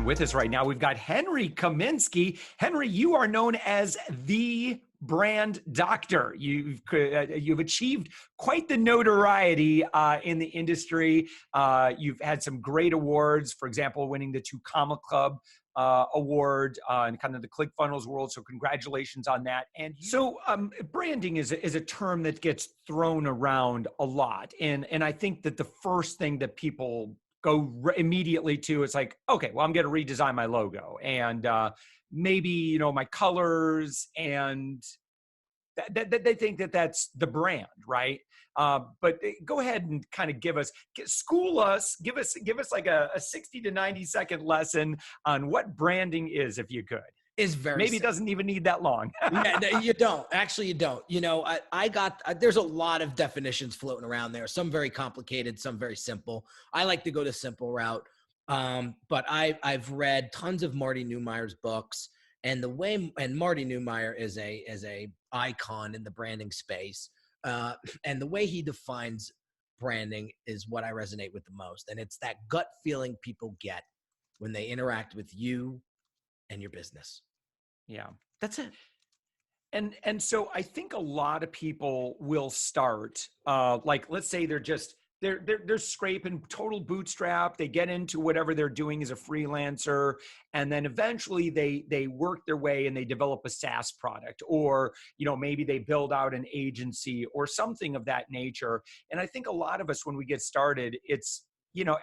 And with us right now, we've got Henry Kaminski. Henry, you are known as the brand doctor. You've achieved quite the notoriety in the industry. You've had some great awards, for example, winning the 2 Comma Club award in kind of the ClickFunnels world. So congratulations on that. And so branding is a term that gets thrown around a lot. And I think that the first thing that people go immediately to is like, okay, well, I'm going to redesign my logo and maybe, my colors, and they think that that's the brand, right? But go ahead and kind of give us like a 60 to 90 second lesson on what branding is, if you could. Is very maybe it doesn't even need that long. Yeah, no, you don't. Actually, you don't. There's a lot of definitions floating around there. Some very complicated, some very simple. I like to go the simple route. But I've read tons of Marty Neumeier's books, and Marty Neumeier is a icon in the branding space. And the way he defines branding is what I resonate with the most. And it's that gut feeling people get when they interact with you and your business. Yeah. That's it. And so I think a lot of people will start, like, let's say they're scraping total bootstrap. They get into whatever they're doing as a freelancer, and then eventually they work their way and they develop a SaaS product, or, maybe they build out an agency or something of that nature. And I think a lot of us, when we get started, it's,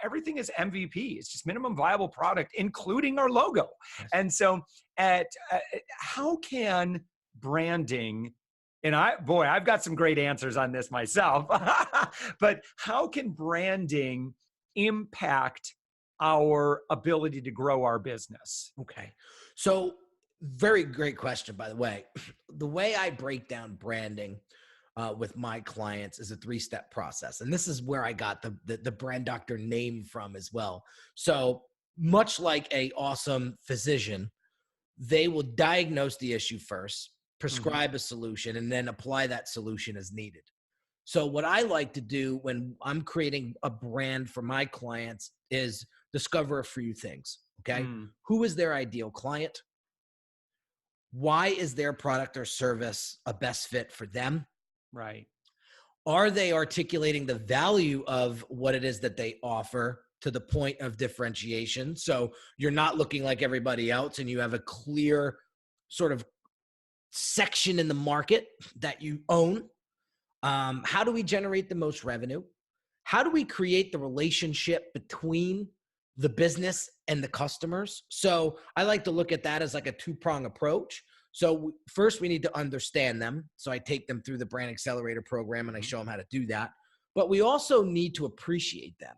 everything is MVP. It's just minimum viable product, including our logo. Yes. And so how can branding, and I've got some great answers on this myself, but how can branding impact our ability to grow our business? Okay. So very great question, by the way. The way I break down branding with my clients is a 3-step process. And this is where I got the brand doctor name from as well. So much like a awesome physician, they will diagnose the issue first, prescribe a solution, and then apply that solution as needed. So what I like to do when I'm creating a brand for my clients is discover a few things, okay? Who is their ideal client? Why is their product or service a best fit for them? Right. Are they articulating the value of what it is that they offer to the point of differentiation? So you're not looking like everybody else and you have a clear sort of section in the market that you own. How do we generate the most revenue? How do we create the relationship between the business and the customers? So I like to look at that as like a 2-prong approach. So first we need to understand them. So I take them through the Brand Accelerator program and I show them how to do that. But we also need to appreciate them.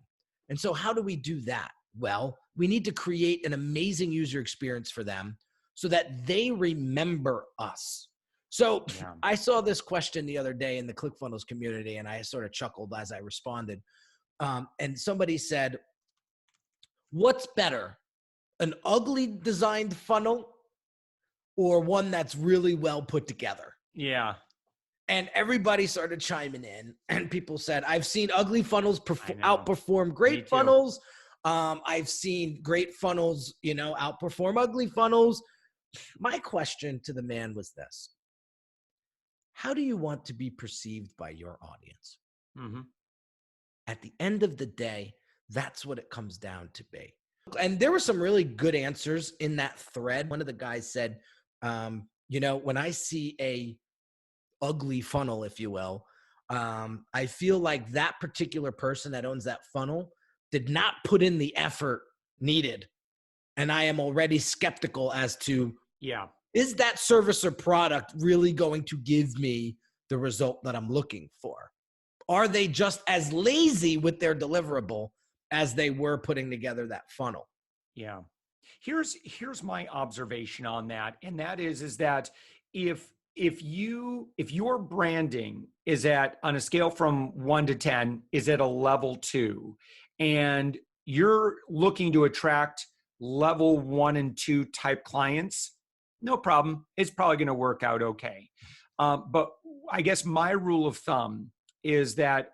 And so how do we do that? Well, we need to create an amazing user experience for them so that they remember us. So I saw this question the other day in the ClickFunnels community, and I sort of chuckled as I responded. And somebody said, what's better, an ugly designed funnel or one that's really well put together? Yeah. And everybody started chiming in, and people said, I've seen ugly funnels outperform great funnels. I've seen great funnels, outperform ugly funnels. My question to the man was this: how do you want to be perceived by your audience? At the end of the day, that's what it comes down to be. And there were some really good answers in that thread. One of the guys said, when I see a ugly funnel, if you will, I feel like that particular person that owns that funnel did not put in the effort needed. And I am already skeptical as to, is that service or product really going to give me the result that I'm looking for? Are they just as lazy with their deliverable as they were putting together that funnel? Yeah. Here's my observation on that. And that is that if your branding is on a scale from 1 to 10, is at a level 2, and you're looking to attract level 1 and 2 type clients, no problem. It's probably going to work out okay. But I guess my rule of thumb is that,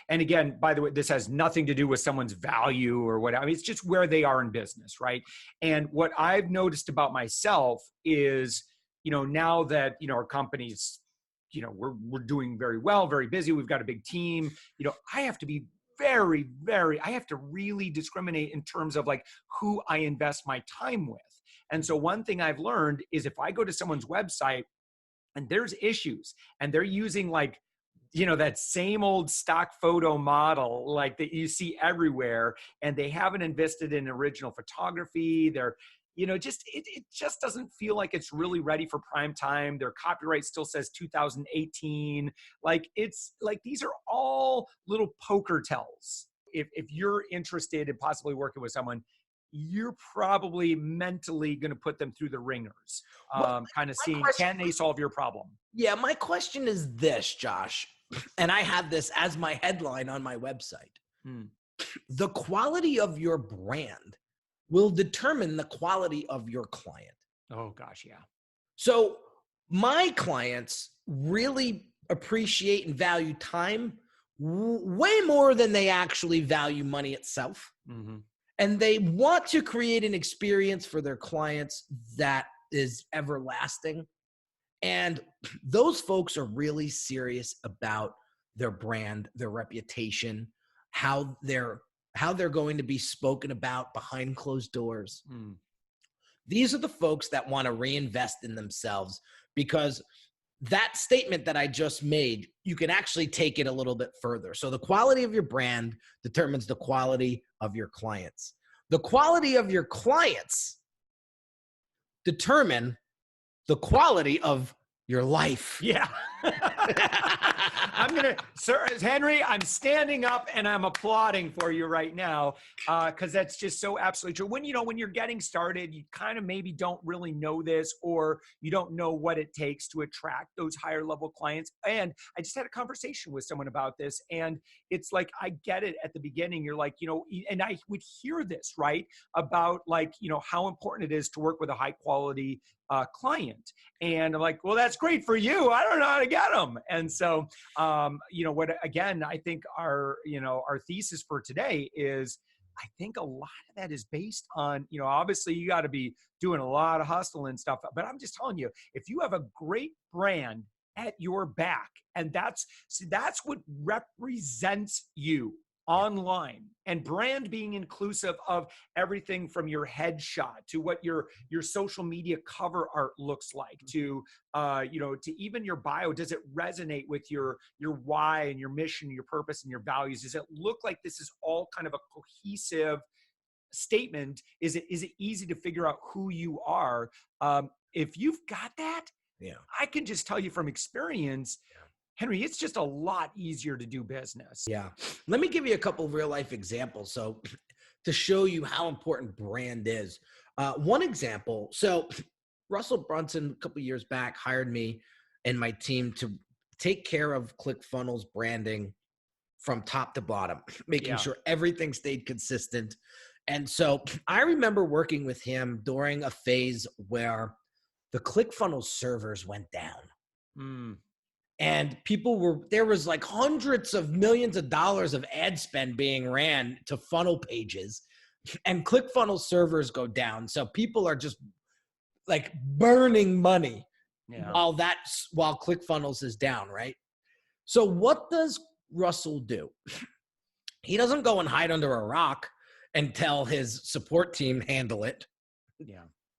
and again, by the way, this has nothing to do with someone's value or whatever. I mean, it's just where they are in business, right? And what I've noticed about myself is, now that, our company's, we're doing very well, very busy. We've got a big team. I have to be I have to really discriminate in terms of like who I invest my time with. And so one thing I've learned is if I go to someone's website and there's issues and they're using like, that same old stock photo model like that you see everywhere, and they haven't invested in original photography, they're, it just doesn't feel like it's really ready for prime time. Their copyright still says 2018. Like, it's like, these are all little poker tells. If you're interested in possibly working with someone, you're probably mentally going to put them through the ringers, kind of seeing, can they solve your problem? Yeah, my question is this, Josh, and I have this as my headline on my website. The quality of your brand will determine the quality of your client. Oh, gosh, yeah. So my clients really appreciate and value time way more than they actually value money itself. Mm-hmm. And they want to create an experience for their clients that is everlasting. And those folks are really serious about their brand, their reputation, how they're going to be spoken about behind closed doors. These are the folks that want to reinvest in themselves, because that statement that I just made, you can actually take it a little bit further. So the quality of your brand determines the quality of your clients. The quality of your clients determine the quality of your life. Yeah. Sir Henry, I'm standing up and I'm applauding for you right now, because that's just so absolutely true. When you're getting started, you kind of maybe don't really know this, or you don't know what it takes to attract those higher level clients. And I just had a conversation with someone about this, and it's like, I get it at the beginning. You're like, and I would hear this, right, about like, how important it is to work with a high quality client. And I'm like, well, that's great for you. I don't know how to get them. And so, again, I think our thesis for today is, I think a lot of that is based on, obviously you got to be doing a lot of hustle and stuff, but I'm just telling you, if you have a great brand at your back, and that's what represents you online, and brand being inclusive of everything from your headshot to what your social media cover art looks like, to to even your bio. Does it resonate with your why and your mission, your purpose and your values? Does it look like this is all kind of a cohesive statement? Is it easy to figure out who you are? If you've got that, I can just tell you from experience, Henry, it's just a lot easier to do business. Yeah. Let me give you a couple of real life examples. So to show you how important brand is. One example. So Russell Brunson, a couple of years back, hired me and my team to take care of ClickFunnels branding from top to bottom, making sure everything stayed consistent. And so I remember working with him during a phase where the ClickFunnels servers went down. And there was like hundreds of millions of dollars of ad spend being ran to funnel pages, and ClickFunnels servers go down. So people are just like burning money while ClickFunnels is down, right? So what does Russell do? He doesn't go and hide under a rock and tell his support team handle it.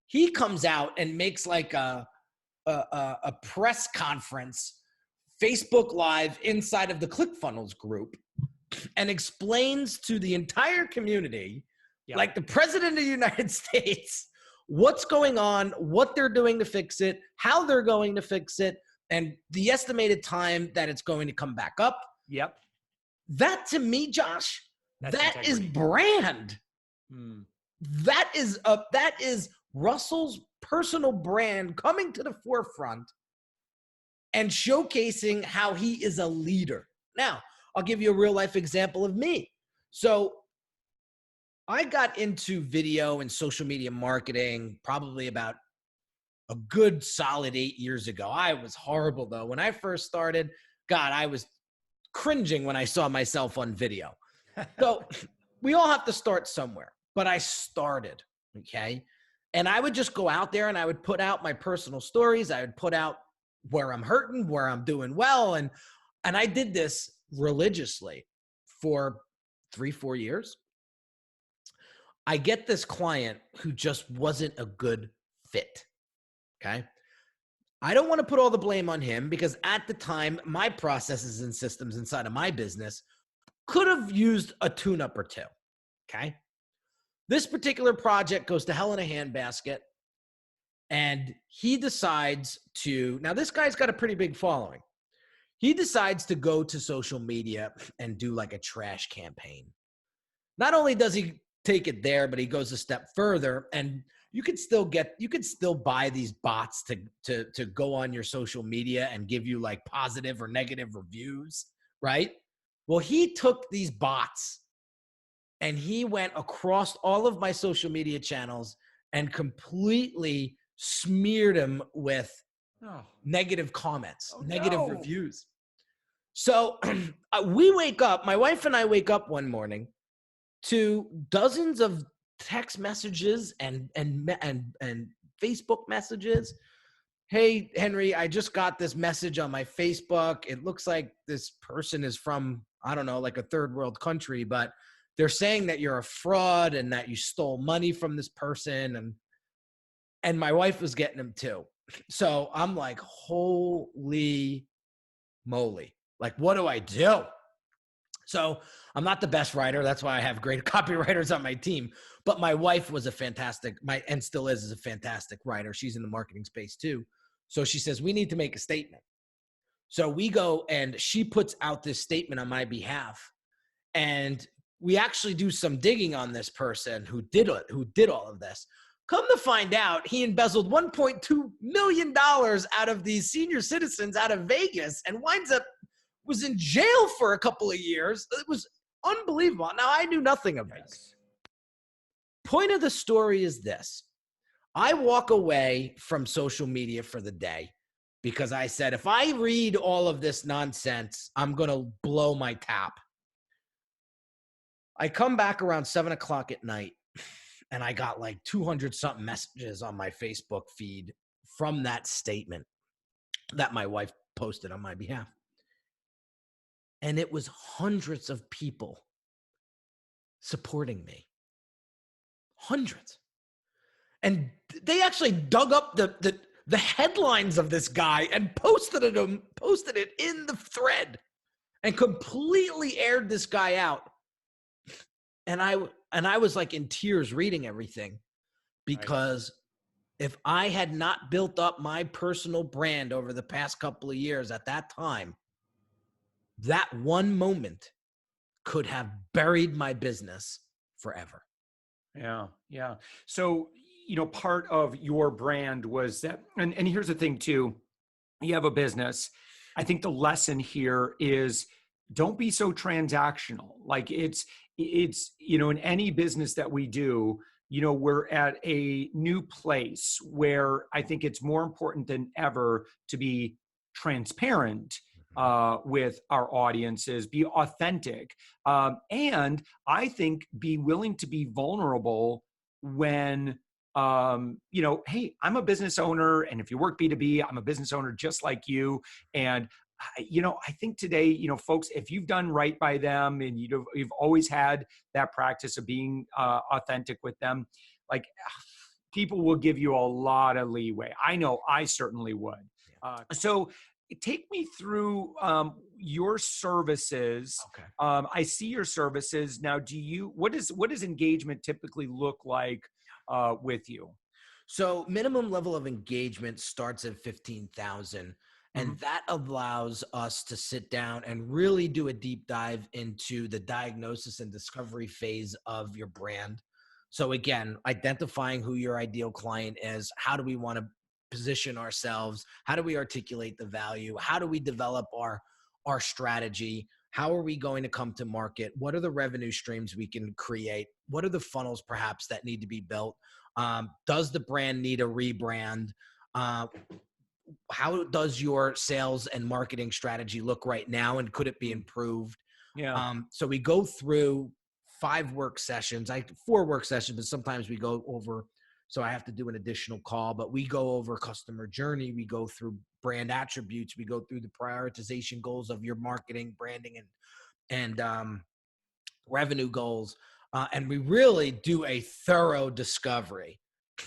He comes out and makes like a press conference, Facebook Live inside of the ClickFunnels group, and explains to the entire community, like the President of the United States, what's going on, what they're doing to fix it, how they're going to fix it, and the estimated time that it's going to come back up. That, to me, Josh, that is brand. That is Russell's personal brand coming to the forefront and showcasing how he is a leader. Now, I'll give you a real life example of me. So I got into video and social media marketing probably about a good solid 8 years ago. I was horrible though. When I first started, God, I was cringing when I saw myself on video. So we all have to start somewhere, but I started, okay? And I would just go out there and I would put out my personal stories. I would put out where I'm hurting, where I'm doing well. And I did this religiously for 3-4 years. I get this client who just wasn't a good fit, okay? I don't want to put all the blame on him because at the time, my processes and systems inside of my business could have used a tune-up or two, okay? This particular project goes to hell in a handbasket, and he decides to, now this guy's got a pretty big following. He decides to go to social media and do like a trash campaign. Not only does he take it there, but he goes a step further, and you could still buy these bots to go on your social media and give you like positive or negative reviews, right? Well, he took these bots and he went across all of my social media channels and completely smeared them with negative comments, negative reviews. So we wake up, my wife and I wake up one morning to dozens of text messages and Facebook messages. Hey, Henry, I just got this message on my Facebook. It looks like this person is from, I don't know, like a third world country, but they're saying that you're a fraud and that you stole money from this person. And my wife was getting them too. So I'm like, holy moly. Like, what do I do? So I'm not the best writer. That's why I have great copywriters on my team. But my wife was a fantastic, and still is a fantastic writer. She's in the marketing space too. So she says, we need to make a statement. So we go and she puts out this statement on my behalf. And we actually do some digging on this person who did all of this. Come to find out, he embezzled $1.2 million out of these senior citizens out of Vegas and was in jail for a couple of years. It was unbelievable. Now, I knew nothing of this. Point of the story is this. I walk away from social media for the day because I said, if I read all of this nonsense, I'm going to blow my tap. I come back around 7:00 at night and I got like 200 something messages on my Facebook feed from that statement that my wife posted on my behalf. And it was hundreds of people supporting me. Hundreds. And they actually dug up the headlines of this guy and posted it in the thread and completely aired this guy out. And I was like in tears reading everything because if I had not built up my personal brand over the past couple of years at that time, that one moment could have buried my business forever. Yeah. Yeah. So, part of your brand was that, and here's the thing too, you have a business. I think the lesson here is don't be so transactional. Like it's, in any business that we do, we're at a new place where I think it's more important than ever to be transparent with our audiences, be authentic. And I think be willing to be vulnerable when, hey, I'm a business owner. And if you work B2B, I'm a business owner just like you. And, I think today, folks, if you've done right by them and you've always had that practice of being authentic with them, like people will give you a lot of leeway. I know I certainly would. So take me through your services. Okay. I see your services now. What does engagement typically look like with you? So minimum level of engagement starts at 15,000. And that allows us to sit down and really do a deep dive into the diagnosis and discovery phase of your brand. So again, identifying who your ideal client is, how do we want to position ourselves? How do we articulate the value? How do we develop our strategy? How are we going to come to market? What are the revenue streams we can create? What are the funnels perhaps that need to be built? Does the brand need a rebrand? how does your sales and marketing strategy look right now, and could it be improved? Yeah. So we go through 4 work sessions, but sometimes we go over, so I have to do an additional call, but we go over customer journey. We go through brand attributes. We go through the prioritization goals of your marketing, branding, and revenue goals. And we really do a thorough discovery.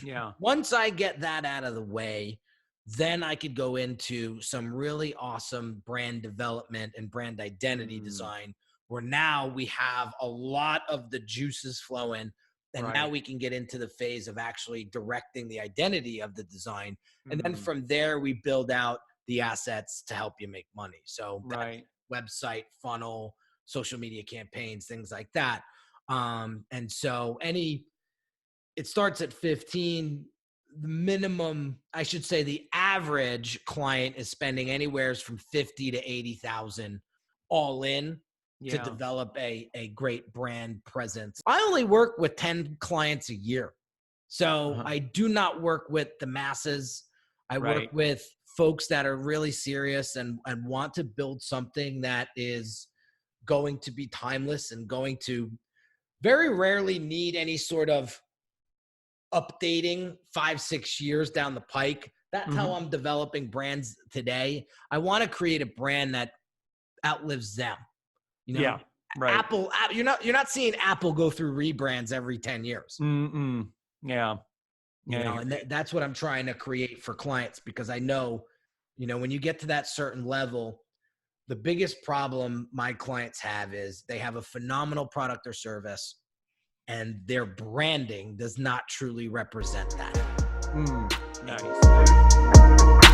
Yeah. Once I get that out of the way, then I could go into some really awesome brand development and brand identity design, where now we have a lot of the juices flowing. And now we can get into the phase of actually directing the identity of the design. And then from there, we build out the assets to help you make money. So website, funnel, social media campaigns, things like that. And so it starts at 15. The minimum, I should say, the average client is spending anywhere from 50 to 80,000 all in to develop a great brand presence. I only work with 10 clients a year. So I do not work with the masses. I work with folks that are really serious and want to build something that is going to be timeless and going to very rarely need any sort of updating 5-6 years down the pike. That's how I'm developing brands today. I want to create a brand that outlives them. Apple, you're not seeing Apple go through rebrands every 10 years. Yeah. And that's what I'm trying to create for clients, because I know, when you get to that certain level, the biggest problem my clients have is they have a phenomenal product or service, and their branding does not truly represent that. Nice.